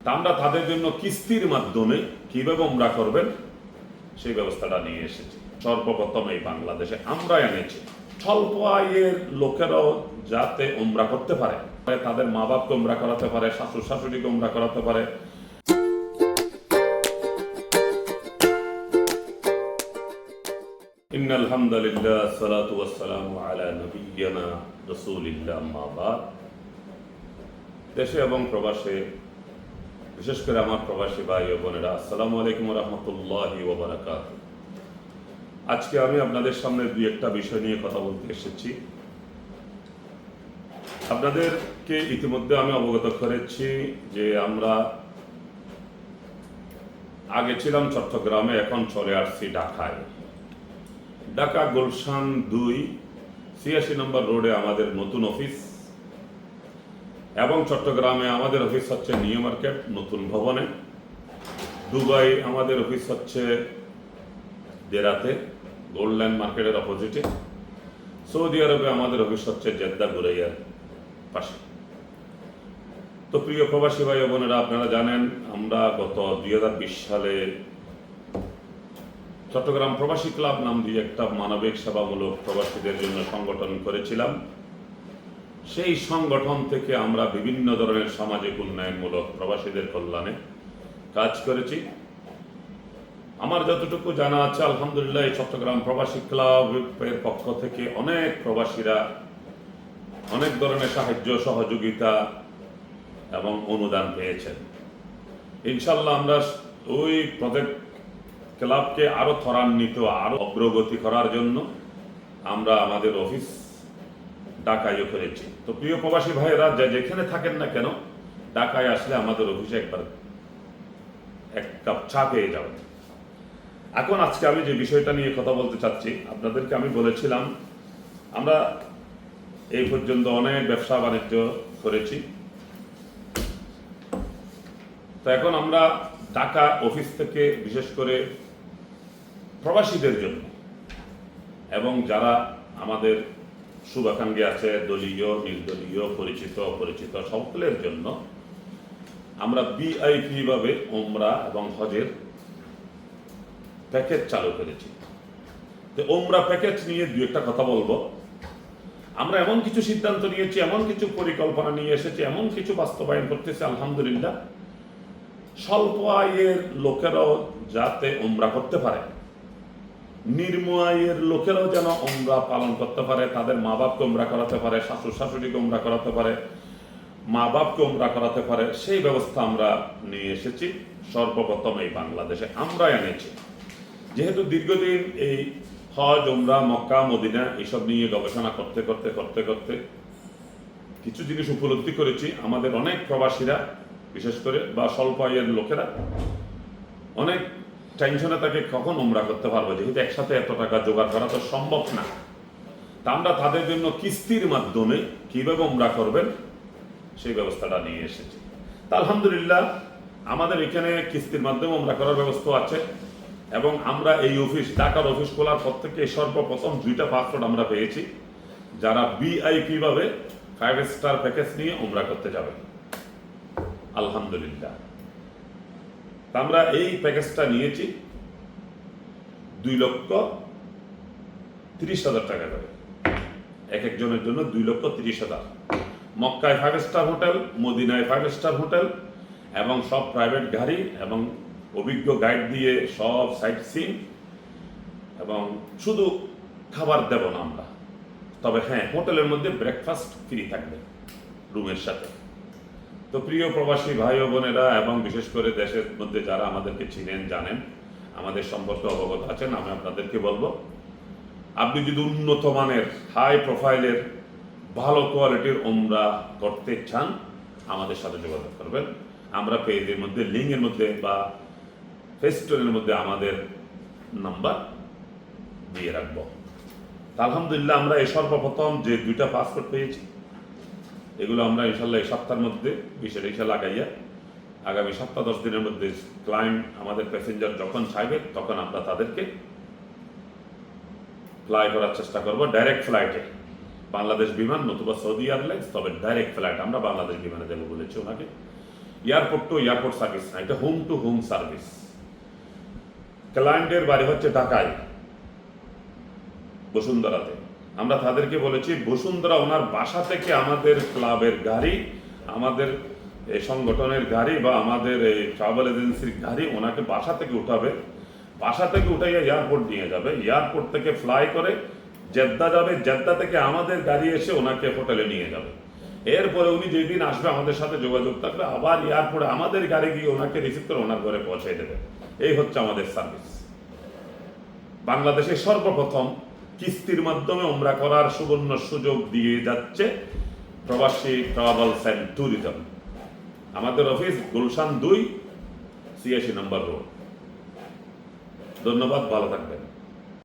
তা আমরা তাদের জন্য কিস্তির মাধ্যমে কিভাবে উমরা করবেন সেই ব্যবস্থাটা নিয়ে এসেছি। সর্বপ্রথম এই বাংলাদেশে আমরা এনেছি স্বল্প আয়ের লোকেরাও যাতে উমরা করতে পারে, তাদের মা বাপকে উমরা করাতে পারে, শাশুড় শাশুড়িকে উমরা করাতে পারে। ইন্নাল হামদুলিল্লাহ সালাতু ওয়াসসালামু আলা নবিয়্যিনা রাসূলিল্লাহ আম্মা বাদ। দেশে এবং প্রবাসে, বিশেষ করে আমার প্রবাসী ভাই ও বোনেরা, আসসালামু আলাইকুম ওয়া রাহমাতুল্লাহি ওয়া বারাকাতুহু। আজকে আমি আপনাদের সামনে দুই একটা বিষয় নিয়ে কথা বলতে এসেছি। আপনাদেরকে ইতিমধ্যে আমি অবগত করেছি যে আমরা আগে ছিলাম চট্টগ্রামে, এখন চলে আসছি ঢাকায়। ঢাকা গুলশান 2 86 নম্বর রোডে আমাদের নতুন অফিস, এবং চট্টগ্রামে আমাদের অফিস হচ্ছে নিউ মার্কেট নতুন ভবনে। দুবাই আমাদের অফিস হচ্ছে দেরাতে গোল্ডল্যান্ড মার্কেটের অপোজিটে। সৌদি আরবে আমাদের অফিস হচ্ছে জেদ্দা গুরাইয়ার পাশে। তো প্রিয় প্রবাসী ভাই বোনেরা, আপনারা জানেন আমরা গত 2020 সালে চট্টগ্রাম প্রবাসী ক্লাব নাম দিয়ে একটা মানবিক সেবামূলক প্রবাসীদের জন্য সংগঠন করেছিলাম। সেই সংগঠন থেকে আমরা বিভিন্ন ধরনের সামাজিক উন্নয়নমূলক প্রবাসীদের কল্যাণে কাজ করেছি। আমার যতটুকু জানা আছে, আলহামদুলিল্লাহ, এই চট্টগ্রাম প্রবাসী ক্লাবের পক্ষ থেকে অনেক প্রবাসীরা অনেক ধরনের সাহায্য সহযোগিতা এবং অনুদান পেয়েছেন। ইনশাল্লাহ আমরা ওই প্রজেক্ট ক্লাবকে আরো ত্বরান্বিত, আরো অগ্রগতি করার জন্য আমরা আমাদের অফিস ঢাকায়ও করেছি। তো প্রিয় প্রবাসী ভাইয়েরা, যেখানে থাকেন না কেন, ঢাকায় আসলে আমাদের অফিসে একবার এক কাপ চা পেয়ে যাবেন। এখন আজকে আমি যে বিষয়টা নিয়ে কথা বলতে চাচ্ছি, আপনাদেরকে আমি বলেছিলাম আমরা এই পর্যন্ত অনেক ব্যবসা বাণিজ্য করেছি। তো এখন আমরা ঢাকা অফিস থেকে বিশেষ করে প্রবাসীদের জন্য এবং যারা আমাদের শুভাকাঙ্ক্ষী আছে, দলীয় নির্দলীয়, পরিচিত অপরিচিত, সকলের জন্য আমরা ভিআইপি ভাবে উমরা এবং হজের প্যাকেজ চালু করেছি। তো উমরা প্যাকেজ নিয়ে দুই একটা কথা বলবো। আমরা এমন কিছু সিদ্ধান্ত নিয়েছি, এমন কিছু পরিকল্পনা নিয়ে এসেছি, এমন কিছু বাস্তবায়ন করতেছি আলহামদুলিল্লাহ, স্বল্প আয়ের লোকেরাও যাতে উমরা করতে পারে, নিম্ন আয়ের লোকেরাও যেন উমরা পালন করতে পারে, তাদের মা বাপকে উমরা করাতে পারে, শাশুড় শাশুড়িকে উমরা করাতে পারে, মা বাপকে উমরা করাতে পারে, সেই ব্যবস্থা আমরা নিয়ে এসেছি। সর্বপ্রথম এই বাংলাদেশে আমরা এনেছি। যেহেতু দীর্ঘদিন এই হজ, উমরা, মক্কা, মদিনা এসব নিয়ে গবেষণা করতে করতে করতে করতে কিছু জিনিস উপলব্ধি করেছি। আমাদের অনেক প্রবাসীরা বিশেষ করে বা স্বল্প আয়ের লোকেরা অনেক টেনশনে তাকে কখন উমরা করতে পারবো, যেহেতু একসাথে এত টাকা জোগাড় করা তো সম্ভব না। তা আমরা তাদের জন্য কিস্তির মাধ্যমে কিভাবে উমরা করবেন সেই ব্যবস্থাটা নিয়ে এসেছি। তা আলহামদুলিল্লাহ আমাদের এখানে কিস্তির মাধ্যমে উমরা করার ব্যবস্থা আছে, এবং আমরা এই অফিস, ঢাকার অফিস খোলার পর থেকে সর্বপ্রথম 2টা পাসপোর্ট আমরা পেয়েছি যারা ভিআইপি ভাবে 5 স্টার প্যাকেজ নিয়ে উমরা করতে যাবে আলহামদুলিল্লাহ। আমরা এই প্যাকেজটা নিয়েছি 2,30,000 টাকা করে, এক একজনের জন্য 2,30,000। মক্কায় 5 স্টার হোটেল, মদিনায় 5 স্টার হোটেল, এবং সব প্রাইভেট গাড়ি এবং অভিজ্ঞ গাইড দিয়ে সব সাইট সিইং, এবং শুধু খাবার দেব না আমরা, তবে হ্যাঁ, হোটেলের মধ্যে ব্রেকফাস্ট ফ্রি থাকবে রুমের সাথে। তো প্রিয় প্রবাসী ভাই ও বোনেরা, এবং বিশেষ করে দেশের মধ্যে যারা আমাদেরকে চিনেন, জানেন, আমাদের সম্পর্কে অবগত আছেন, আমি আপনাদেরকে বলবো, আপনি যদি উন্নত মানের, হাই প্রোফাইলের, ভালো কোয়ালিটির উমরা করতে চান, আমাদের সাথে যোগাযোগ করবেন। আমরা পেজের মধ্যে, লিঙ্কের মধ্যে বা ফেস্টনের মধ্যে আমাদের নাম্বার দিয়ে রাখবো। আলহামদুলিল্লাহ আমরা এই সর্বপ্রথম যে 2টা পাসপোর্ট পেয়েছি, এগুলো আমরা ইনশাল্লাহ এই সপ্তাহের মধ্যে 20 লাগাইয়া আগামী সপ্তাহ 10 দিনের মধ্যে ক্লায়েন্ট, আমাদের প্যাসেঞ্জার যখন চাইবে তখন আমরা তাদেরকে ফ্লাই করার চেষ্টা করব ডাইরেক্ট ফ্লাইটে, বাংলাদেশ বিমান নতুবা সৌদি এয়ারলাইন্স, তবে ডাইরেক্ট ফ্লাইট আমরা বাংলাদেশ বিমানে দেবো বলেছি ওনাকে। এয়ারপোর্ট টু এয়ারপোর্ট সার্ভিস না, এটা হোম টু হোম সার্ভিস। ক্লায়েন্টের বাড়ি হচ্ছে ঢাকায়, বসুন্ধরাতে। আমরা তাদেরকে বলেছি বসুন্ধরা ওনার বাসা থেকে আমাদের ক্লাবের গাড়ি, আমাদের এই সংগঠনের গাড়ি বা আমাদের এই ট্রাভেল এজেন্সির গাড়ি ওনাকে বাসা থেকে উঠাবে, বাসা থেকে উঠাইয়া এয়ারপোর্ট নিয়ে যাবে, এয়ারপোর্ট থেকে ফ্লাই করে জেদ্দা যাবে, জেদ্দা থেকে আমাদের গাড়ি এসে ওনাকে হোটেলে নিয়ে যাবে। এরপরে উনি যেদিন আসবে আমাদের সাথে যোগাযোগ থাকবে, আবার এয়ারপোর্টে আমাদের গাড়ি গিয়ে ওনাকে রিসিভ করে ওনার ঘরে পৌঁছে দেবে। এই হচ্ছে আমাদের সার্ভিস। বাংলাদেশের সর্বপ্রথম কিস্তির মাধ্যমে উমরা করার সুবর্ণ সুযোগ দিয়ে যাচ্ছে প্রবাসী ট্রাভেলস অ্যান্ড ট্যুরিজম। আমাদের অফিস গুলশান 2, 86 নম্বর রোড। ধন্যবাদ, ভালো থাকবেন।